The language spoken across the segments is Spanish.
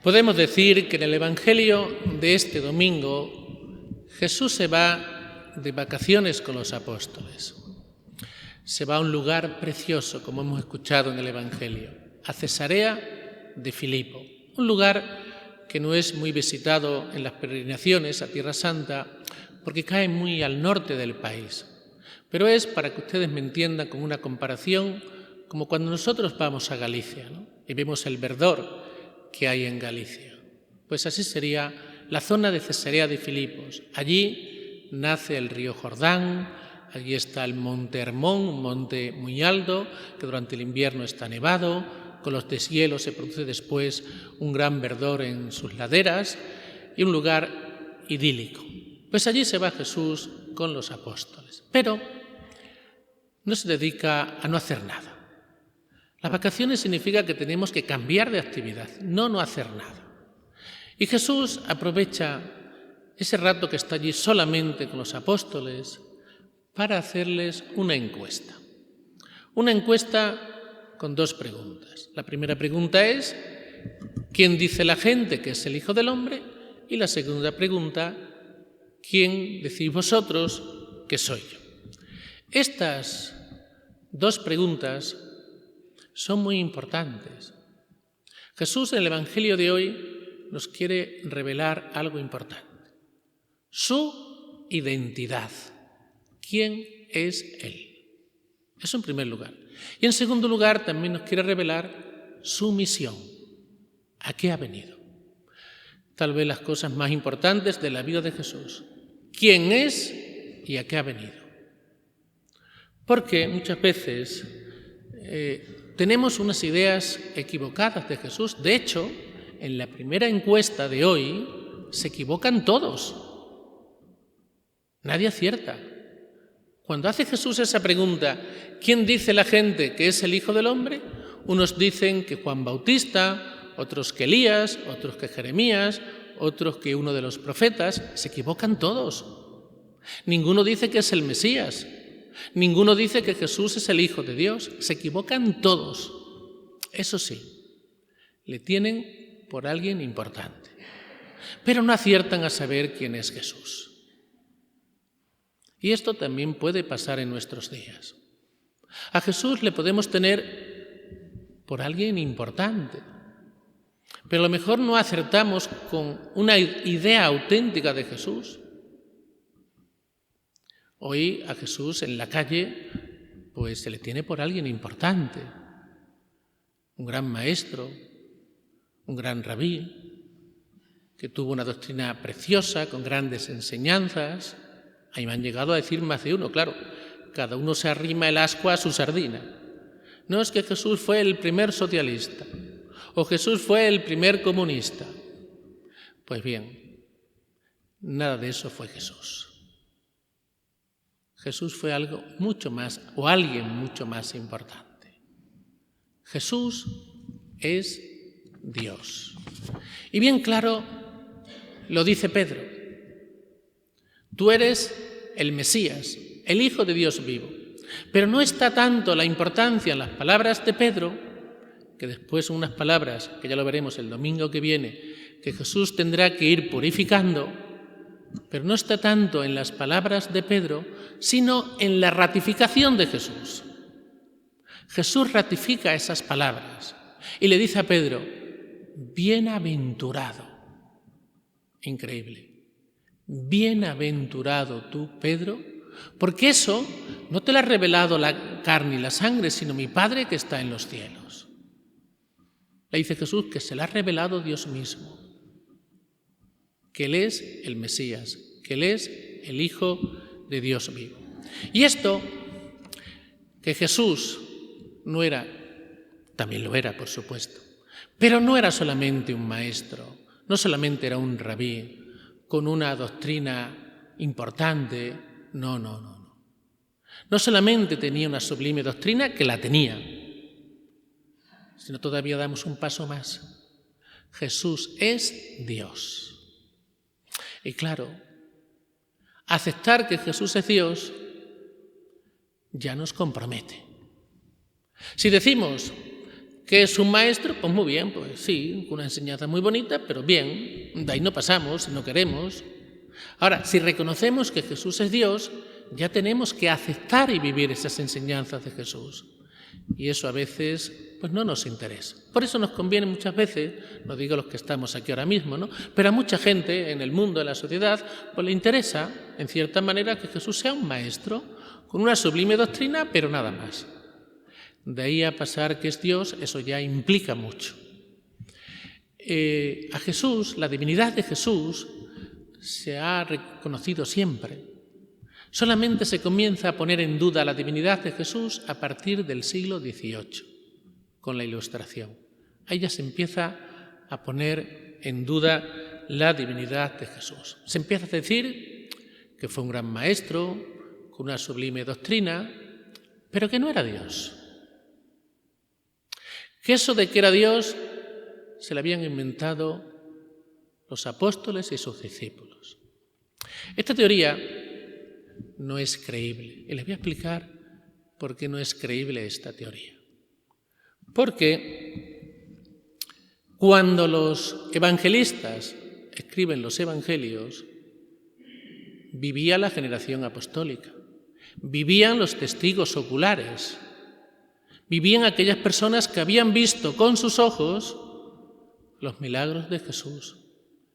Podemos decir que en el Evangelio de este domingo Jesús se va de vacaciones con los apóstoles. Se va a un lugar precioso, como hemos escuchado en el Evangelio, a Cesarea de Filipo, un lugar que no es muy visitado en las peregrinaciones a Tierra Santa porque cae muy al norte del país. Pero es, para que ustedes me entiendan con una comparación, como cuando nosotros vamos a Galicia, ¿no? Y vemos el verdor que hay en Galicia. Pues así sería la zona de Cesarea de Filipos. Allí nace el río Jordán, allí está el monte Hermón, un monte muy alto, que durante el invierno está nevado, con los deshielos se produce después un gran verdor en sus laderas y un lugar idílico. Pues allí se va Jesús con los apóstoles, pero no se dedica a no hacer nada. Las vacaciones significa que tenemos que cambiar de actividad, no hacer nada. Y Jesús aprovecha ese rato que está allí solamente con los apóstoles para hacerles una encuesta. Una encuesta con dos preguntas. La primera pregunta es: ¿quién dice la gente que es el Hijo del Hombre? Y la segunda pregunta: ¿quién decís vosotros que soy yo? Estas dos preguntas son muy importantes. Jesús en el Evangelio de hoy nos quiere revelar algo importante: su identidad. ¿Quién es Él? Eso en primer lugar. Y en segundo lugar también nos quiere revelar su misión. ¿A qué ha venido? Tal vez las cosas más importantes de la vida de Jesús. ¿Quién es y a qué ha venido? Porque muchas veces tenemos unas ideas equivocadas de Jesús. De hecho, en la primera encuesta de hoy se equivocan todos. Nadie acierta. Cuando hace Jesús esa pregunta, ¿quién dice la gente que es el Hijo del Hombre? Unos dicen que Juan Bautista, otros que Elías, otros que Jeremías, otros que uno de los profetas. Se equivocan todos. Ninguno dice que es el Mesías. Ninguno dice que Jesús es el Hijo de Dios. Se equivocan todos. Eso sí, le tienen por alguien importante, pero no aciertan a saber quién es Jesús. Y esto también puede pasar en nuestros días. A Jesús le podemos tener por alguien importante, pero a lo mejor no acertamos con una idea auténtica de Jesús. Hoy a Jesús en la calle pues se le tiene por alguien importante, un gran maestro, un gran rabí, que tuvo una doctrina preciosa, con grandes enseñanzas. Ahí me han llegado a decir más de uno, claro, cada uno se arrima el ascua a su sardina. No es que Jesús fue el primer socialista, o Jesús fue el primer comunista. Pues bien, nada de eso fue Jesús. Jesús fue algo mucho más, o alguien mucho más importante. Jesús es Dios. Y bien claro lo dice Pedro: tú eres el Mesías, el Hijo de Dios vivo. Pero no está tanto la importancia en las palabras de Pedro, que después son unas palabras que ya lo veremos el domingo que viene, que Jesús tendrá que ir purificando, pero no está tanto en las palabras de Pedro, sino en la ratificación de Jesús. Jesús ratifica esas palabras y le dice a Pedro: bienaventurado. Increíble. Bienaventurado tú, Pedro, porque eso no te lo ha revelado la carne y la sangre, sino mi Padre que está en los cielos. Le dice Jesús que se le ha revelado Dios mismo, que Él es el Mesías, que Él es el Hijo de Dios vivo. Y esto, que Jesús no era, también lo era, por supuesto, pero no era solamente un maestro, no solamente era un rabí con una doctrina importante, no. No solamente tenía una sublime doctrina, que la tenía, sino todavía damos un paso más. Jesús es Dios. Y claro, aceptar que Jesús es Dios ya nos compromete. Si decimos ¿Qué es un maestro? Pues muy bien, pues sí, una enseñanza muy bonita, pero bien, de ahí no pasamos, no queremos. Ahora, si reconocemos que Jesús es Dios, ya tenemos que aceptar y vivir esas enseñanzas de Jesús. Y eso a veces pues no nos interesa. Por eso nos conviene muchas veces, no digo los que estamos aquí ahora mismo, ¿no?, pero a mucha gente en el mundo, en la sociedad, pues le interesa, en cierta manera, que Jesús sea un maestro, con una sublime doctrina, pero nada más. De ahí a pasar que es Dios, eso ya implica mucho. A Jesús, la divinidad de Jesús, se ha reconocido siempre. Solamente se comienza a poner en duda la divinidad de Jesús a partir del siglo XVIII, con la Ilustración. Ahí ya se empieza a poner en duda la divinidad de Jesús. Se empieza a decir que fue un gran maestro, con una sublime doctrina, pero que no era Dios. Que eso de que era Dios se lo habían inventado los apóstoles y sus discípulos. Esta teoría no es creíble. Y les voy a explicar por qué no es creíble esta teoría. Porque cuando los evangelistas escriben los evangelios, vivía la generación apostólica, vivían los testigos oculares, vivían aquellas personas que habían visto con sus ojos los milagros de Jesús,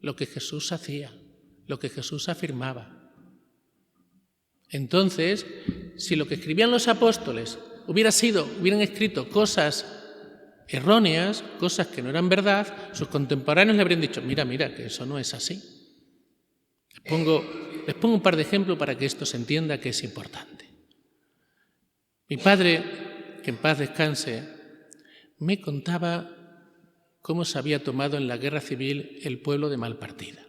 lo que Jesús hacía, lo que Jesús afirmaba. Entonces, si lo que escribían los apóstoles hubieran escrito cosas erróneas, cosas que no eran verdad, sus contemporáneos le habrían dicho, mira, que eso no es así. Les pongo un par de ejemplos para que esto se entienda que es importante. Mi padre, que en paz descanse, me contaba cómo se había tomado en la guerra civil el pueblo de Malpartida.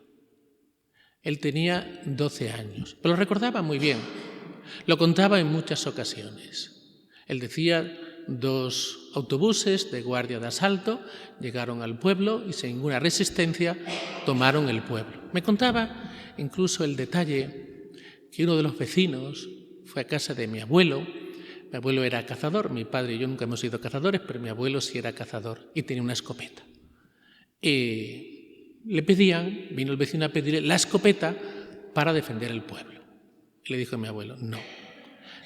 Él tenía 12 años, pero lo recordaba muy bien. Lo contaba en muchas ocasiones. Él decía, 2 autobuses de guardia de asalto llegaron al pueblo y sin ninguna resistencia tomaron el pueblo. Me contaba incluso el detalle que uno de los vecinos fue a casa de mi abuelo. Mi abuelo era cazador, mi padre y yo nunca hemos sido cazadores, pero mi abuelo sí era cazador y tenía una escopeta. Le pedían, vino el vecino a pedirle la escopeta para defender el pueblo. Y le dijo a mi abuelo, no,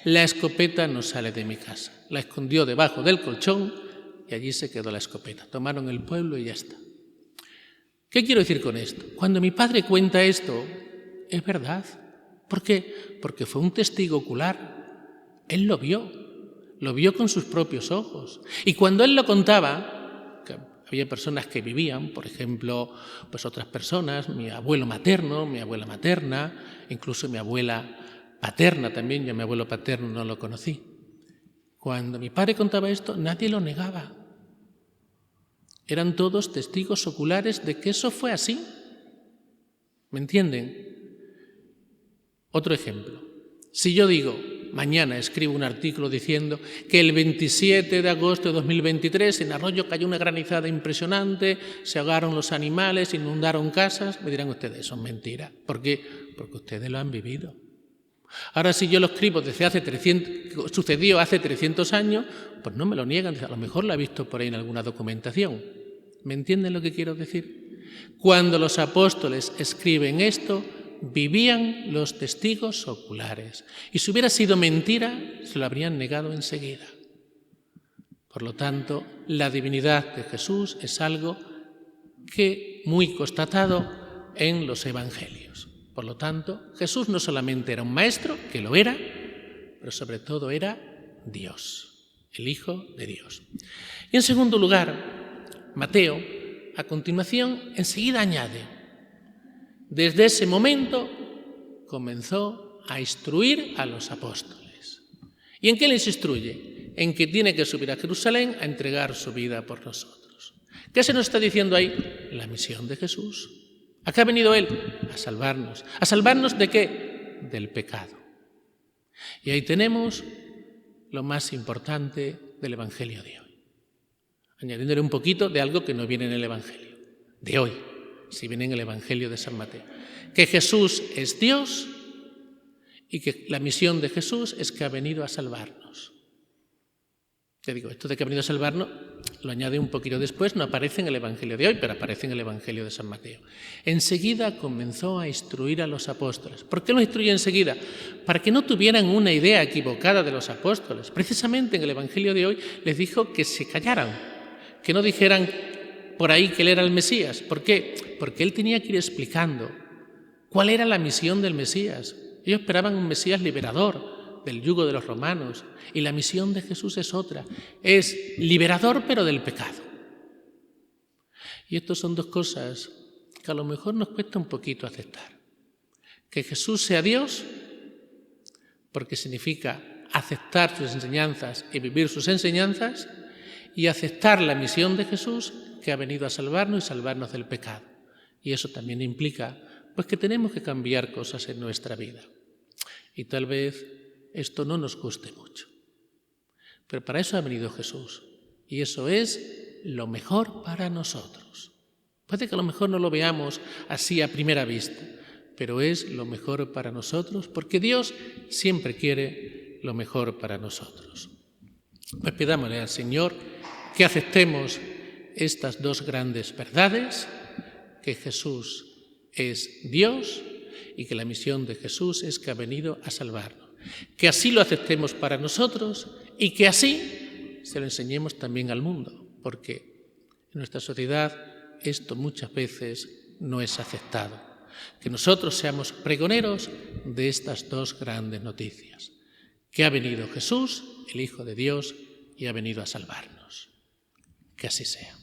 la escopeta no sale de mi casa. La escondió debajo del colchón y allí se quedó la escopeta. Tomaron el pueblo y ya está. ¿Qué quiero decir con esto? Cuando mi padre cuenta esto, es verdad. ¿Por qué? Porque fue un testigo ocular. Él lo vio con sus propios ojos. Y cuando él lo contaba, había personas que vivían, por ejemplo, pues otras personas, mi abuelo materno, mi abuela materna, incluso mi abuela paterna también, yo a mi abuelo paterno no lo conocí. Cuando mi padre contaba esto, nadie lo negaba. Eran todos testigos oculares de que eso fue así. ¿Me entienden? Otro ejemplo. Si yo digo, mañana escribo un artículo diciendo que el 27 de agosto de 2023 en Arroyo cayó una granizada impresionante, se ahogaron los animales, inundaron casas, me dirán ustedes, eso es mentira. ¿Por qué? Porque ustedes lo han vivido. Ahora, si yo lo escribo sucedió hace 300 años, pues no me lo niegan, a lo mejor lo ha visto por ahí en alguna documentación. ¿Me entienden lo que quiero decir? Cuando los apóstoles escriben esto, vivían los testigos oculares. Y si hubiera sido mentira, se lo habrían negado enseguida. Por lo tanto, la divinidad de Jesús es algo que muy constatado en los evangelios. Por lo tanto, Jesús no solamente era un maestro, que lo era, pero sobre todo era Dios, el Hijo de Dios. Y en segundo lugar, Mateo, a continuación, enseguida añade, desde ese momento comenzó a instruir a los apóstoles. ¿Y en qué les instruye? En que tiene que subir a Jerusalén a entregar su vida por nosotros. ¿Qué se nos está diciendo ahí? La misión de Jesús. ¿A qué ha venido Él? A salvarnos. ¿A salvarnos de qué? Del pecado. Y ahí tenemos lo más importante del Evangelio de hoy. Añadiéndole un poquito de algo que no viene en el Evangelio de hoy, si viene en el Evangelio de San Mateo. Que Jesús es Dios y que la misión de Jesús es que ha venido a salvarnos. Te digo, esto de que ha venido a salvarnos lo añade un poquito después, no aparece en el Evangelio de hoy, pero aparece en el Evangelio de San Mateo. Enseguida comenzó a instruir a los apóstoles. ¿Por qué los instruye enseguida? Para que no tuvieran una idea equivocada de los apóstoles. Precisamente en el Evangelio de hoy les dijo que se callaran, que no dijeran por ahí que él era el Mesías. ¿Por qué? Porque él tenía que ir explicando cuál era la misión del Mesías. Ellos esperaban un Mesías liberador del yugo de los romanos, y la misión de Jesús es otra, es liberador pero del pecado. Y estas son dos cosas que a lo mejor nos cuesta un poquito aceptar. Que Jesús sea Dios, porque significa aceptar sus enseñanzas y vivir sus enseñanzas, y aceptar la misión de Jesús, que ha venido a salvarnos y salvarnos del pecado. Y eso también implica pues que tenemos que cambiar cosas en nuestra vida. Y tal vez esto no nos guste mucho. Pero para eso ha venido Jesús. Y eso es lo mejor para nosotros. Puede que a lo mejor no lo veamos así a primera vista, pero es lo mejor para nosotros, porque Dios siempre quiere lo mejor para nosotros. Pues pidámosle al Señor que aceptemos estas dos grandes verdades, que Jesús es Dios y que la misión de Jesús es que ha venido a salvarnos. Que así lo aceptemos para nosotros y que así se lo enseñemos también al mundo, porque en nuestra sociedad esto muchas veces no es aceptado. Que nosotros seamos pregoneros de estas dos grandes noticias, que ha venido Jesús, el Hijo de Dios, y ha venido a salvarnos. Que así sea.